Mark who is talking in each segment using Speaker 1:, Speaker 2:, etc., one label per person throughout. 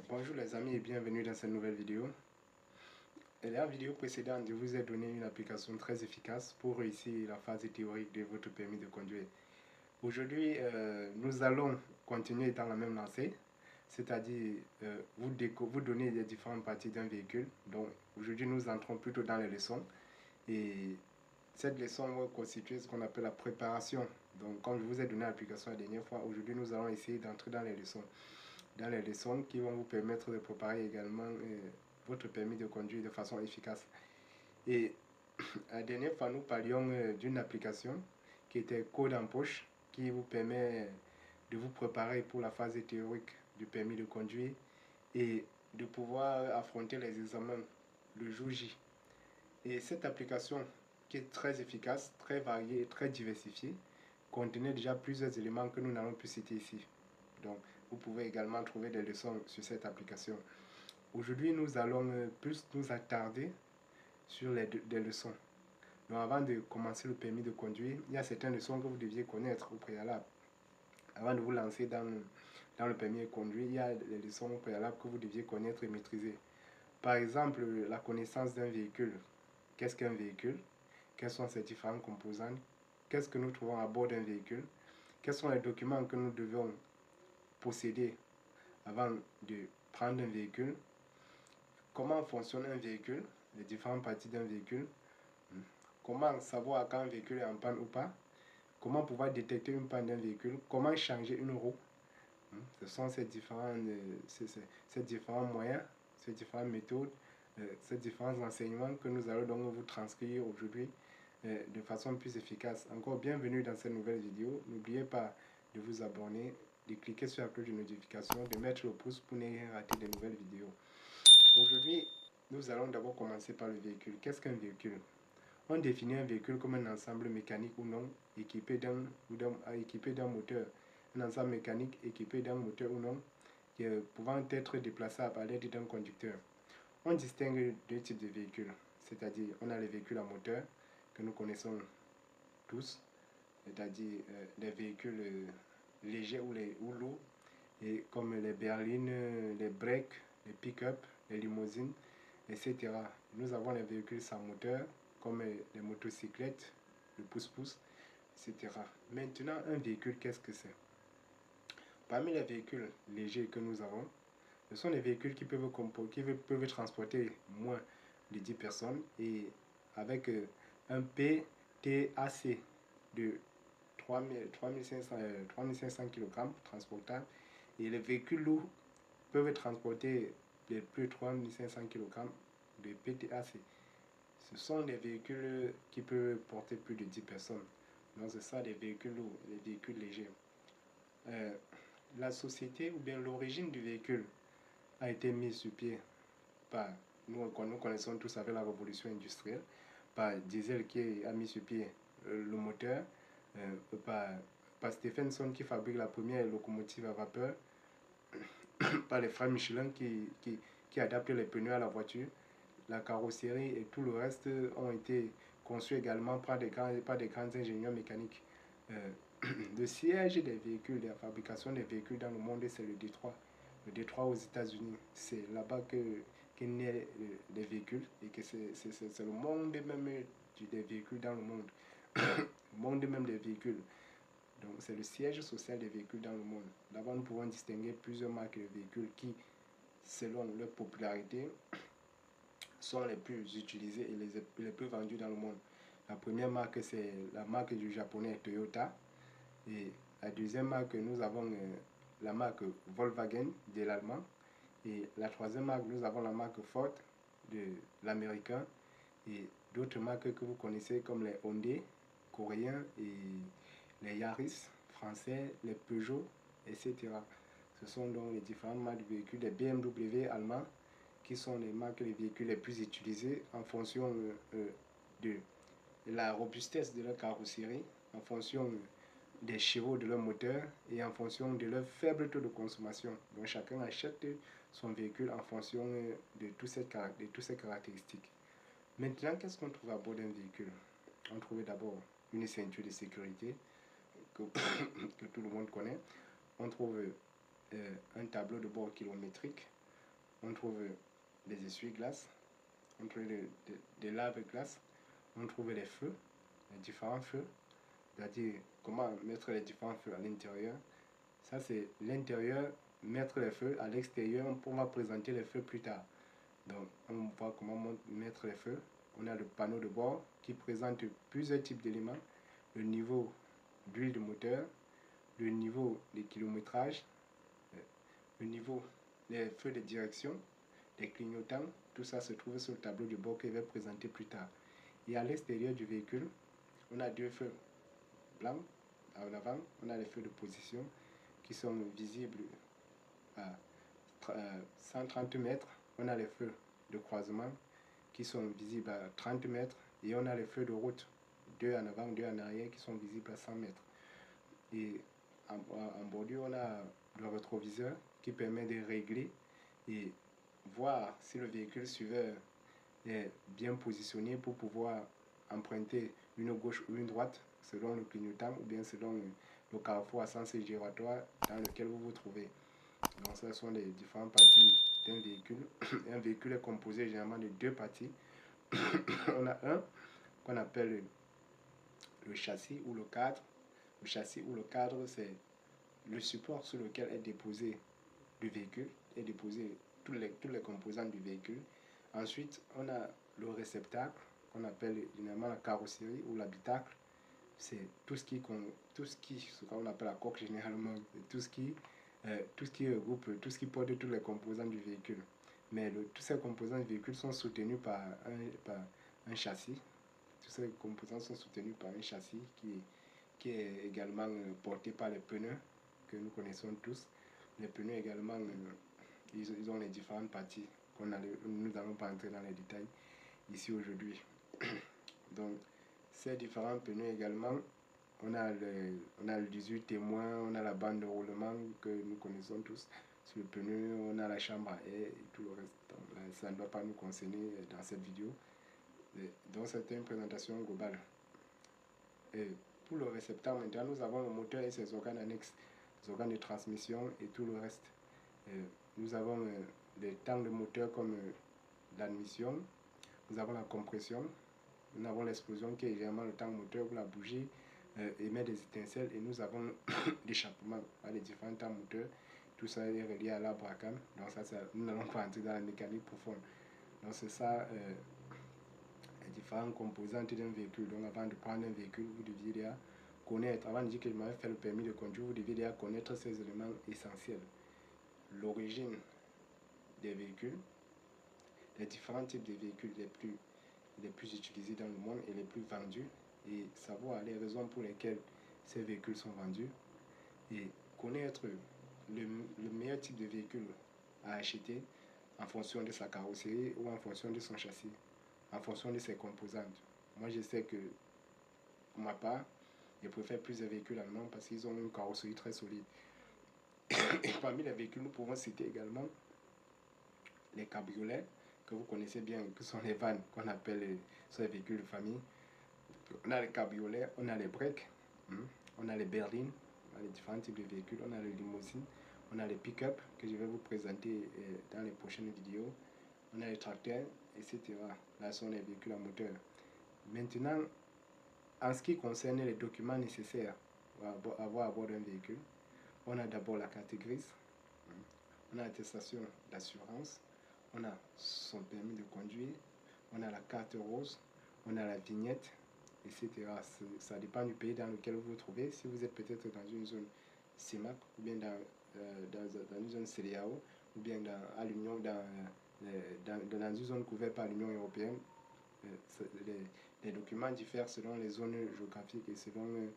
Speaker 1: Bonjour les amis et bienvenue dans cette nouvelle vidéo. Dans la vidéo précédente, je vous ai donné une application très efficace pour réussir la phase théorique de votre permis de conduire. Aujourd'hui, nous allons continuer dans la même lancée, c'est-à-dire vous donner les différentes parties d'un véhicule. Donc aujourd'hui, nous entrons plutôt dans les leçons et cette leçon va constituer ce qu'on appelle la préparation. Donc comme je vous ai donné l'application la dernière fois, aujourd'hui nous allons essayer d'entrer dans les leçons qui vont vous permettre de préparer également votre permis de conduire de façon efficace. Et la dernière fois, nous parlions d'une application qui était Code en poche, qui vous permet de vous préparer pour la phase théorique du permis de conduire et de pouvoir affronter les examens le jour J. Et cette application, qui est très efficace, très variée et très diversifiée, contenait déjà plusieurs éléments que nous n'allons plus citer ici. Donc, vous pouvez également trouver des leçons sur cette application. Aujourd'hui, nous allons plus nous attarder sur des leçons. Donc, avant de commencer le permis de conduire, il y a certaines leçons que vous deviez connaître au préalable. Avant de vous lancer dans le permis de conduire, il y a des leçons au préalable que vous deviez connaître et maîtriser. Par exemple, la connaissance d'un véhicule. Qu'est-ce qu'un véhicule? Quelles sont ses différentes composantes? Qu'est-ce que nous trouvons à bord d'un véhicule? Quels sont les documents que nous devons posséder avant de prendre un véhicule? Comment fonctionne un véhicule? Les différentes parties d'un véhicule? Comment savoir quand un véhicule est en panne ou pas? Comment pouvoir détecter une panne d'un véhicule? Comment changer une roue? Ce sont ces différents moyens, ces différentes méthodes, ces différents enseignements que nous allons donc vous transcrire aujourd'hui de façon plus efficace. Encore bienvenue dans cette nouvelle vidéo. N'oubliez pas de vous abonner, de cliquer sur la cloche de notification, de mettre le pouce pour ne rien rater de nouvelles vidéos. Aujourd'hui, nous allons d'abord commencer par le véhicule. Qu'est-ce qu'un véhicule? On définit un véhicule comme un ensemble mécanique ou non équipé d'un moteur. Un ensemble mécanique équipé d'un moteur ou non pouvant être déplaçable à l'aide d'un conducteur. On distingue deux types de véhicules, c'est-à-dire on a les véhicules à moteur que nous connaissons tous, c'est-à-dire les véhicules légers ou lourds, et comme les berlines, les breaks, les pick-up, les limousines, etc. Nous avons les véhicules sans moteur, comme les motocyclettes, le pousse-pousse, etc. Maintenant, un véhicule, qu'est-ce que c'est? Parmi les véhicules légers que nous avons, ce sont les véhicules qui peuvent transporter moins de 10 personnes et avec un PTAC de 3500 kg transportable, et les véhicules lourds peuvent transporter plus de 3500 kg de PTAC. Ce sont des véhicules qui peuvent porter plus de 10 personnes. Donc c'est ça, des véhicules lourds, des véhicules légers. La société ou bien l'origine du véhicule a été mise sur pied par, nous connaissons tous avec la révolution industrielle, par Diesel qui a mis sur pied le moteur, par Stephenson qui fabrique la première locomotive à vapeur, par les frères Michelin qui adaptent les pneus à la voiture. La carrosserie et tout le reste ont été conçus également par des grands ingénieurs mécaniques. Le siège des véhicules, de la fabrication des véhicules dans le monde, c'est le Détroit. Le Détroit aux États-Unis. C'est là-bas qu'est né les véhicules et que c'est le monde même des véhicules dans le monde. Le monde même des véhicules. Donc c'est le siège social des véhicules dans le monde. Là-bas, nous pouvons distinguer plusieurs marques de véhicules qui, selon leur popularité, sont les plus utilisées et les plus vendues dans le monde. La première marque, c'est la marque du japonais Toyota. Et la deuxième marque, nous avons la marque Volkswagen de l'allemand. Et la troisième marque, nous avons la marque Ford de l'américain. Et d'autres marques que vous connaissez comme les Hyundai coréens et les Yaris français, les Peugeot, etc. Ce sont donc les différentes marques de véhicules, les BMW allemands, qui sont les marques de véhicules les plus utilisées en fonction de la robustesse de leur carrosserie, en fonction des chevaux de leur moteur et en fonction de leur faible taux de consommation. Donc chacun achète son véhicule en fonction de toutes ces caractéristiques. Maintenant, qu'est-ce qu'on trouve à bord d'un véhicule? On trouve d'abord une ceinture de sécurité que, que tout le monde connaît. On trouve un tableau de bord kilométrique. on trouve les essuie-glaces, on trouve des lave-glaces, on trouve les feux, les différents feux, c'est-à-dire comment mettre les différents feux à l'intérieur. Ça c'est l'intérieur, mettre les feux. À l'extérieur, on va présenter les feux plus tard. Donc on voit comment mettre les feux. On a le panneau de bord qui présente plusieurs types d'éléments, le niveau d'huile de moteur, le niveau de kilométrage, le niveau des feux de direction, les clignotants, tout ça se trouve sur le tableau de bord que je vais présenter plus tard. Et à l'extérieur du véhicule, on a deux feux blancs en avant, on a les feux de position qui sont visibles à 130 mètres, on a les feux de croisement qui sont visibles à 30 mètres et on a les feux de route, deux en avant, deux en arrière qui sont visibles à 100 mètres. Et en bordure, on a le rétroviseur qui permet de régler et voir si le véhicule suiveur est bien positionné pour pouvoir emprunter une gauche ou une droite selon le clignotant ou bien selon le carrefour à sens giratoire dans lequel vous vous trouvez. Donc ce sont les différentes parties d'un véhicule. Un véhicule est composé généralement de deux parties. On a un qu'on appelle le châssis ou le cadre. Le châssis ou le cadre, c'est le support sur lequel est déposé le véhicule, est déposé tous les composants du véhicule. Ensuite, on a le réceptacle qu'on appelle généralement la carrosserie ou l'habitacle. C'est ce qu'on appelle la coque généralement, tout ce qui regroupe, tout ce qui porte tous les composants du véhicule. Mais tous ces composants du véhicule sont soutenus par un châssis. Tous ces composants sont soutenus par un châssis qui est également porté par les pneus que nous connaissons tous. Les pneus également, ils ont les différentes parties nous n'allons pas entrer dans les détails ici aujourd'hui. Donc, ces différents pneus également, on a le 18 témoin, on a la bande de roulement que nous connaissons tous sur le pneu, on a la chambre à air et tout le reste. Donc, là, ça ne doit pas nous concerner dans cette vidéo. Donc, c'était une présentation globale. Et pour le récepteur, maintenant, nous avons le moteur et ses organes annexes, les organes de transmission et tout le reste. Nous avons des temps de moteur comme l'admission, nous avons la compression, nous avons l'explosion qui est généralement le temps moteur où la bougie émet des étincelles et nous avons l'échappement, les différents temps moteurs. Tout ça est relié à l'arbre à cam. Donc ça, nous n'allons pas entrer dans la mécanique profonde. Donc c'est ça, les différentes composantes d'un véhicule. Donc avant de prendre un véhicule, vous deviez déjà connaître, avant de dire que je m'avais fait le permis de conduire, vous deviez déjà connaître ces éléments essentiels. L'origine des véhicules, les différents types de véhicules les plus utilisés dans le monde et les plus vendus, et savoir les raisons pour lesquelles ces véhicules sont vendus, et connaître le meilleur type de véhicule à acheter en fonction de sa carrosserie ou en fonction de son châssis, en fonction de ses composantes. Moi je sais que pour ma part, je préfère plusieurs véhicules allemands parce qu'ils ont une carrosserie très solide. Et parmi les véhicules, nous pouvons citer également les cabriolets, que vous connaissez bien, que sont les vannes qu'on appelle les véhicules de famille. On a les cabriolets, on a les breaks, on a les berlines, on a les différents types de véhicules, on a les limousines, on a les pick-up que je vais vous présenter dans les prochaines vidéos, on a les tracteurs, etc. Là sont les véhicules à moteur. Maintenant, en ce qui concerne les documents nécessaires à avoir à bord d'un véhicule, on a d'abord la carte grise, on a l'attestation d'assurance, on a son permis de conduire, on a la carte rose, on a la vignette, etc. Ça dépend du pays dans lequel vous vous trouvez. Si vous êtes peut-être dans une zone CEMAC, ou bien dans une zone CEDEAO, ou bien à l'Union, dans une zone couverte par l'Union européenne, les documents diffèrent selon les zones géographiques et selon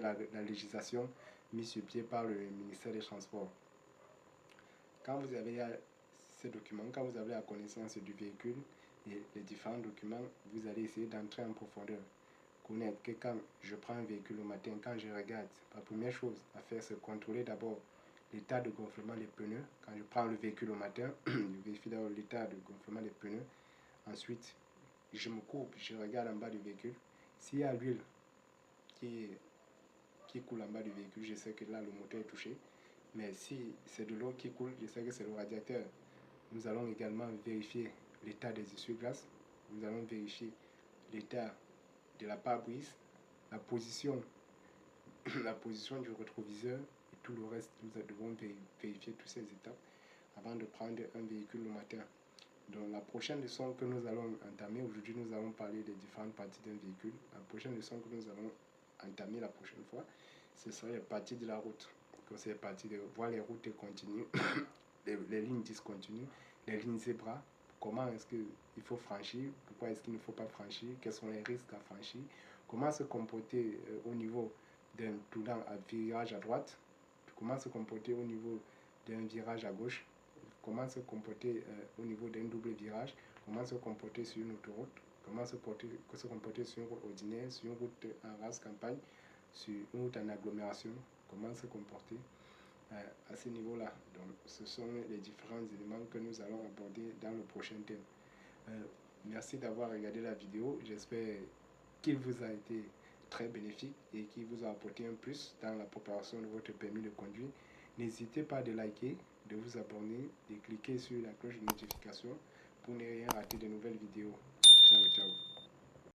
Speaker 1: la législation mise sur pied par le ministère des Transports. Quand vous avez ces documents, quand vous avez la connaissance du véhicule et les différents documents, vous allez essayer d'entrer en profondeur. Connaître que quand je prends un véhicule au matin, quand je regarde, la première chose à faire, c'est contrôler d'abord l'état de gonflement des pneus. Quand je prends le véhicule au matin, je vérifie d'abord l'état de gonflement des pneus. Ensuite, je me coupe, je regarde en bas du véhicule. S'il y a l'huile qui coule en bas du véhicule, je sais que là, le moteur est touché. Mais si c'est de l'eau qui coule, je sais que c'est le radiateur. Nous allons également vérifier l'état des essuie-glaces. Nous allons vérifier l'état de la pare-brise, la position du rétroviseur et tout le reste. Nous devons vérifier toutes ces étapes avant de prendre un véhicule le matin. Donc la prochaine leçon que nous allons entamer, aujourd'hui nous allons parler des différentes parties d'un véhicule. La prochaine leçon que nous allons entamer la prochaine fois, ce sera les parties de la route. Comme c'est les parties de voir les routes continues, les lignes discontinues, les lignes zébras, comment est-ce qu'il faut franchir, pourquoi est-ce qu'il ne faut pas franchir, quels sont les risques à franchir, comment se comporter au niveau d'un tournant à virage à droite, comment se comporter au niveau d'un virage à gauche, comment se comporter au niveau d'un double virage, comment se comporter sur une autoroute, comment se comporter sur une route ordinaire, sur une route en race campagne, sur une route en agglomération, comment se comporter à ce niveau-là. Donc, ce sont les différents éléments que nous allons aborder dans le prochain thème. Merci d'avoir regardé la vidéo. J'espère qu'il vous a été très bénéfique et qu'il vous a apporté un plus dans la préparation de votre permis de conduire. N'hésitez pas de liker, de vous abonner, de cliquer sur la cloche de notification pour ne rien rater de nouvelles vidéos. Ciao, ciao.